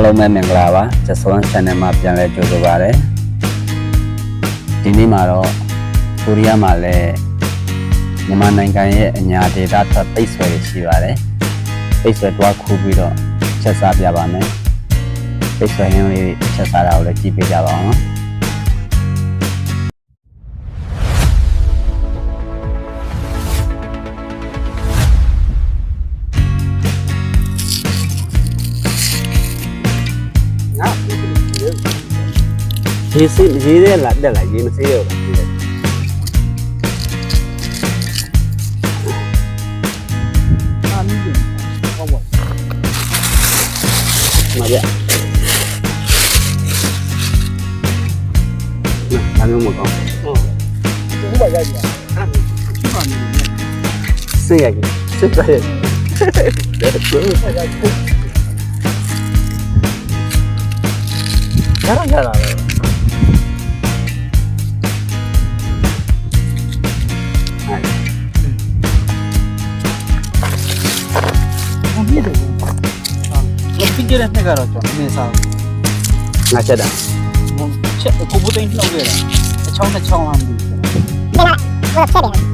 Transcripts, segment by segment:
အားလုံးပဲမင်္ဂလာပါ Just One Channel မှာပြန်လဲကြိုဆိုပါရစေဒီနေ့မှာတော့ကိုရီးယားမှာလည်းမြန်မာနိုင်ငံရဲ့အညာဒေတာထပ်ပိတ်ဆွဲရရှိပါတယ်ပိတ်ဆွဲတွားခုပြီးတော့ချက်စားပြပါမယ်ပိတ်ဆွဲရင်းလေးချက်စားတာကိုလည်းကြည့်ပေးကြပါအောင်နော်ရေးတဲ့လာတက်လာရေးမစေးတော့ဘူးအားမင်းဟုတ်ပါမရနာမည်မကောင်းဟုတ်ဘူးပါရိုက်ပြအဲ့ဒါမှမင်းစေးရကြီးစေးကြရဲ့ဒါဆိုရရလာဒီရက်နဲ့ကတော့ကျွန်တော်နေစားငါချက်တာချက်ကိုဘုသိန်းနှုတ်ခဲ့တာအချောင်းတစ်ချောင်းလားမသိဘူးဒီမှာဘာချက်တယ်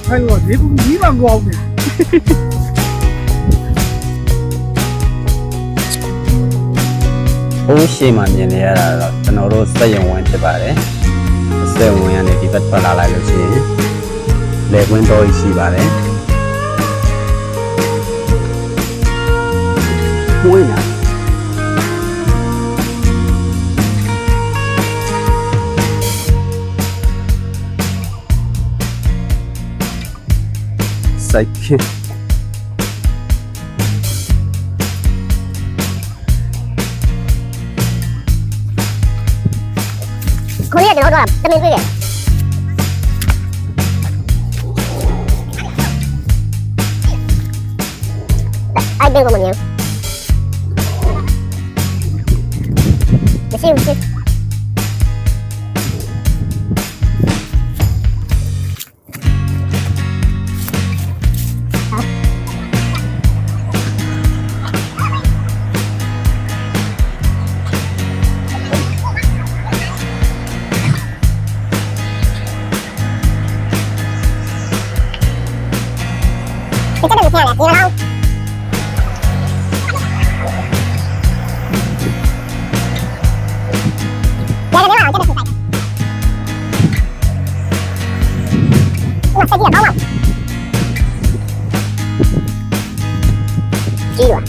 ခိုင်းလို့ဒီဘူးကြီးမှမကောင်းဘူးအိုးရှိမှမြင်နေရတာတော့ကျွန်တော်တို့စက်ရုံဝင်းဖြစ်ပါတယ်စက်ရုံဝင်းကနေဒီဘက်ထွက်လာလိုက်လို့ရှိရင်လေကွင်းတော်ကြီးရှိပါတယ်ဝင်းလာစိုက်ခင်ကိုရီးယားကျွန်တော်တို့ကတမင်တွေ့တယ်အဲ့ဒီကောင်မင်းမရှိဘူး这个漂亮，你看。鸡卵。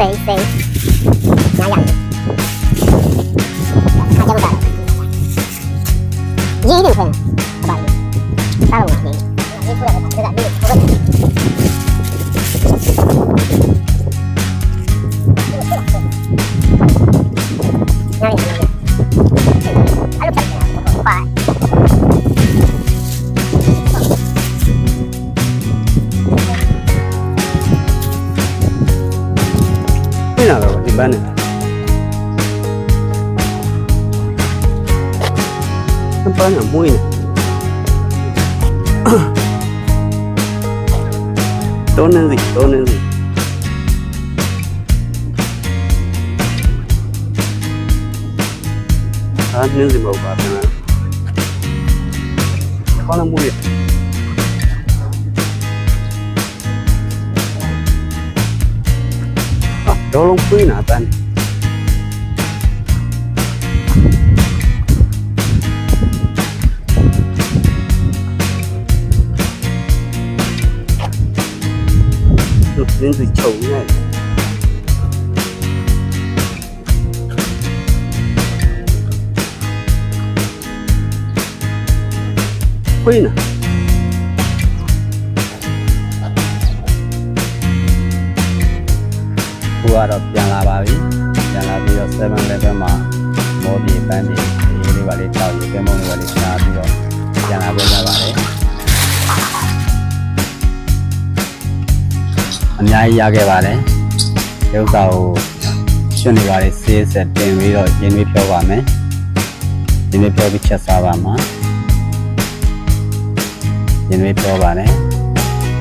စိတ်ညာရခါကြတော့ရေးနေခွင့်ပါစားလို့နေဒီခုရတာဒါကလေးဟုတ်ပြနာတော့ဒီပန်းနဲ့ပန်းကမွေးနေတောနေစီဟာနင်းစီမဟုတ်ပါဘူးခေါင်းမွေးတော့လုံးပွေးနာတန်း人是丑呢，会呢。ဘုရားတော့ပြန်လာပါပြီပြန်လာပြီးတော့7-Elevenမှာမော်ဘီပန်းတွေရေးလေးပါလေးတောက်ရေကဲမုံလေးပါလေးရှားပြီးတော့ပြန်လာပြန်လာပါတယ်အများကြီးရခဲ့ပါတယ်ဒီဥစ္စာကိုရှင်နေပါလေဆေးဆက်တင်ပြီးတော့ရင်းနှီးပြောပါမယ်ရင်းနှီးပြောပြီးချက်စားပါမှာရင်းနှီးပြောပါနဲ့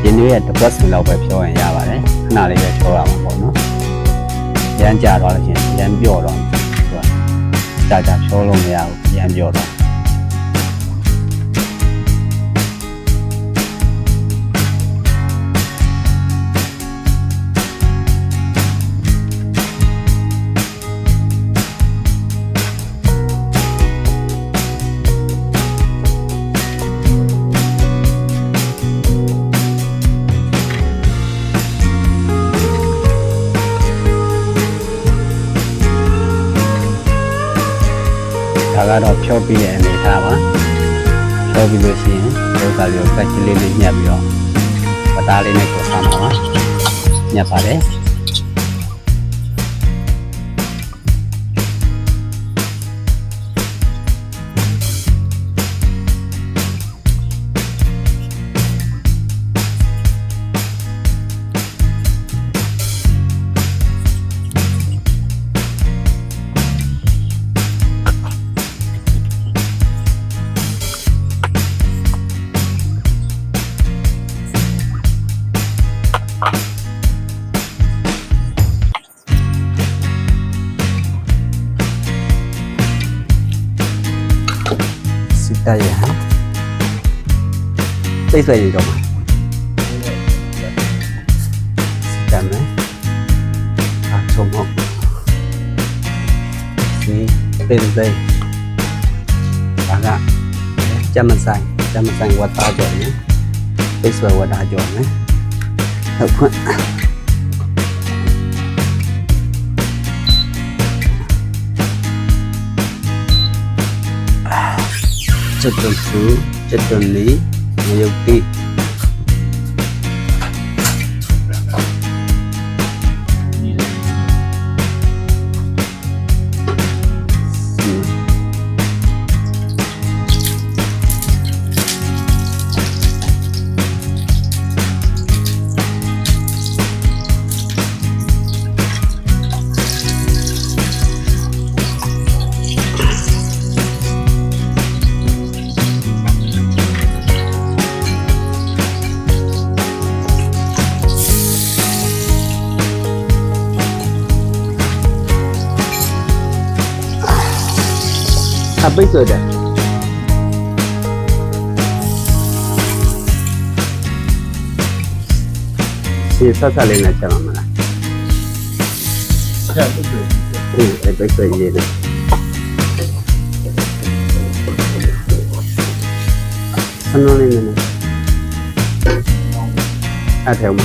ရင်းနှီးရဲ့တစ်ပတ်စီလောက်ပဲပြောရင်ရပါတယ်ခဏလေးပဲပြောရမှာပေါ့နော်ရမ်းကြသွားလို့ရှိရင်ရမ်းပြော့တော့ကြာကြာဖြောလို့မရဘူးရမ်းပြော့တော့ဒါကတော့ဖြောပြီးတဲ့အနေထားပါဖြောပြီးလို့ရှိရင်ဒုက္ခလေးကိုကတ်ချလေးနဲ့ညှပ်ပြီးတော့ပသားလေးနဲ့ကိုဆမ်းပါပါညှပ်ပါတယ်đây hả đây là gì rồi cảm đấy trông không đây bạn ạ chăm mình xanh qua ta rồi nhé đây là qua ta rồi nhé thật quá chất lượng thứ chất lượng lý nhiều tí bây giờ đây thì sao lên là chama mà bây giờ gì đây anh nói lên này theo mà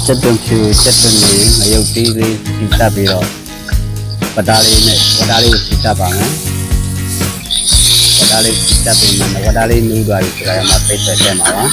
chất đường chiều chất đường này mà yêu tí đi thì ta bị rồi và đa đi thì ta bằng á và đa đi thì ta bị mà và đa đi nuôi đời thì lại mà phải xem mà á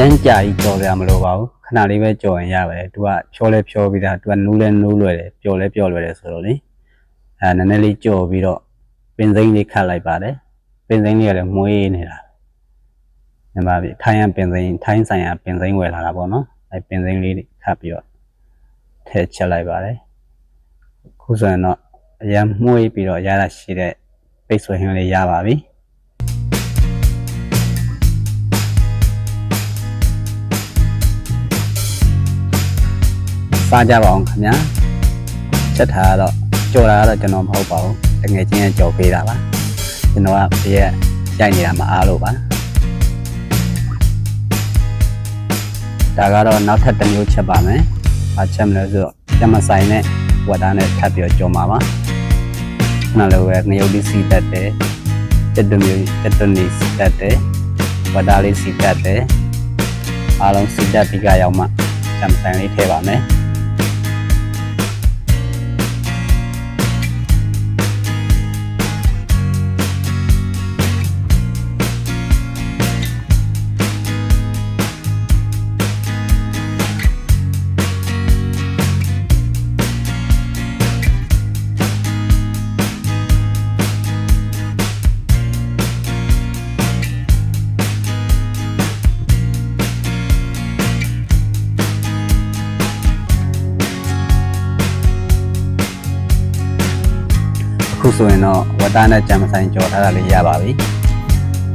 Anh chạy cho ra mà đồ bảo khả năng đi về cho anh ra vậy tôi cho lên cho bây giờ tôi nấu lên rồi đấy nên đi cho bây giờ bên dưới đi khai lại bà đấy bên dưới này là muối này là nhưng mà thay anh sang bên dưới ngoài là bao nó bên dưới đi khai bây giờ thế trở lại bà đấy khu rồi nó giờ muối bây giờ ra là xí đấy bây giờ hiện nay ra bà đi ba gia bọn nhá chất hà đó cho ra đó cho nó hậu bảo ngày trên chỗ kỳ đã bá cho nó bây giờ chạy này mà alo bá đại cái đó nó thật tình yêu chấp bạn ấy và chăm nữa rồi chăm mà sai này và đã này thật yêu cho mà nó là về người yêu đi xí tết đấy chất đường đi xí tết đấy và đã đi xí tết đấy alo xí tết thì cái mà chăm sai này thế bạn ấy khu rồi nó và ta này chăm sóc cho ta là gì vậy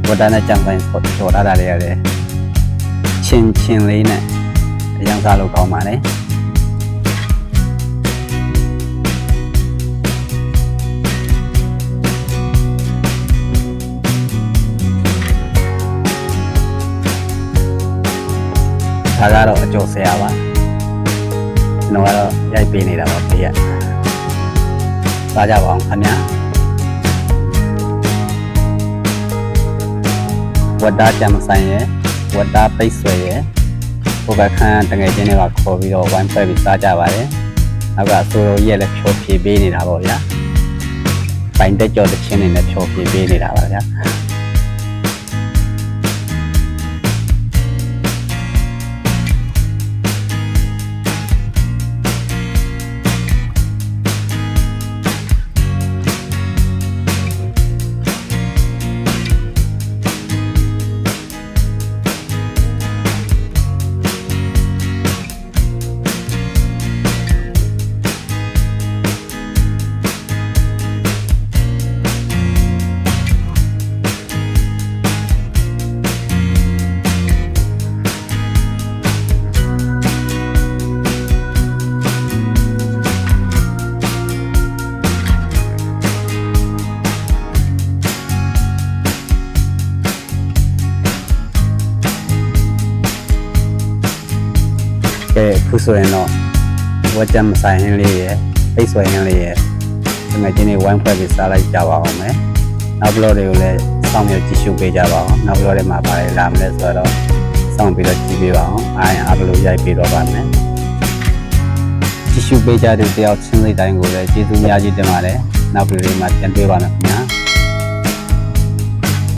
và ta này chăm sóc cho ta là gì đấy chín lấy này yang sao lâu mà đấy thà ra đó cho xe quá nó là dây pin này là một tí ạ ba gia bọn anh nhá vật đá chăm say ấy vật đá bay xuôi ấy cô gái khăn từng ngày trên này là khó video quay phải bị xa gia vậy nó cả số giờ là phiếu phí bê này đã bảo nhá bánh tết cho được trên này là phiếu phí bê này đã bảo nhá ကဲခုဆိုရင်တော့ဝက်ကြမဆိုင်ဟင်းလေးရယ်ပိတ်ဆွဲဟင်းလေးရယ်ဒီမှာဒီနေ့ဝိုင်းဖွဲ့ပြီးစားလိုက်ကြပါအောင်မယ်နောက်ဘလော့တွေကိုလည်းစောင့်မျှော်ကြည့်ရှုပေးကြပါအောင်နောက်ဘလော့တွေမှာပါလေလာမလဲဆိုတော့စောင့်ပြီးတော့ကြည့်ပေးပါအောင်အားဘလို့ရိုက်ပေးတော့ပါမယ်ကြည့်ရှုပေးကြတဲ့တယောက်ချင်းစိတ်တိုင်းကိုလည်းကျေးဇူးများကြီးတင်ပါတယ်နောက်ဗီဒီယိုမှာပြန်တွေ့ပါမယ်ခင်ဗျာ